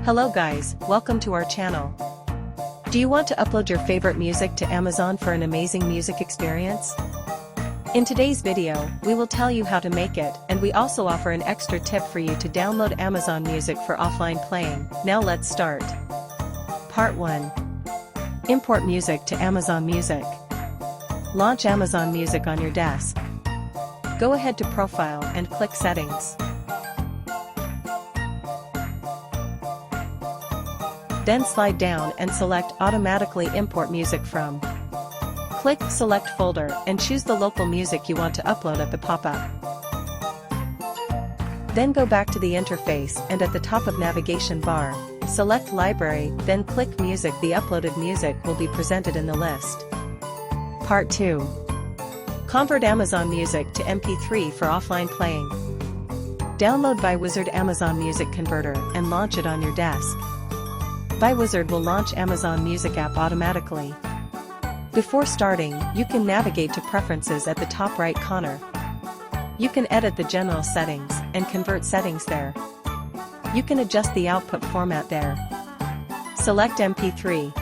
Hello guys, welcome to our channel. Do you want to upload your favorite music to Amazon for an amazing music experience? In today's video, we will tell you how to make it, and we also offer an extra tip for you to download Amazon Music for offline playing. Now let's start. Part 1. Import music to Amazon Music. Launch Amazon Music on your desk. Go ahead to Profile and click Settings. Then slide down and select Automatically Import Music From. Click Select Folder and choose the local music you want to upload at the pop-up. Then go back to the interface and at the top of navigation bar, select Library, then click Music. The uploaded music will be presented in the list. Part 2. Convert Amazon Music to MP3 for offline playing. Download ViWizard Amazon Music Converter and launch it on your desk. ViWizard will launch Amazon Music app automatically. Before starting, you can navigate to Preferences at the top right corner. You can edit the general settings and convert settings there. You can adjust the output format there. Select MP3.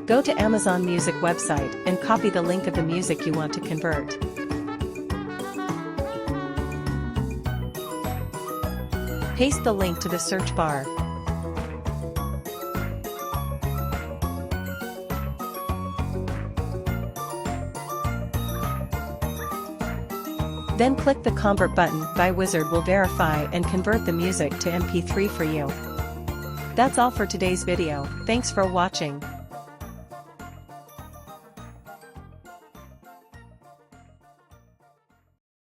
Go to Amazon Music website and copy the link of the music you want to convert. Paste the link to the search bar. Then click the Convert button. ViWizard will verify and convert the music to MP3 for you. That's all for today's video. Thanks for watching.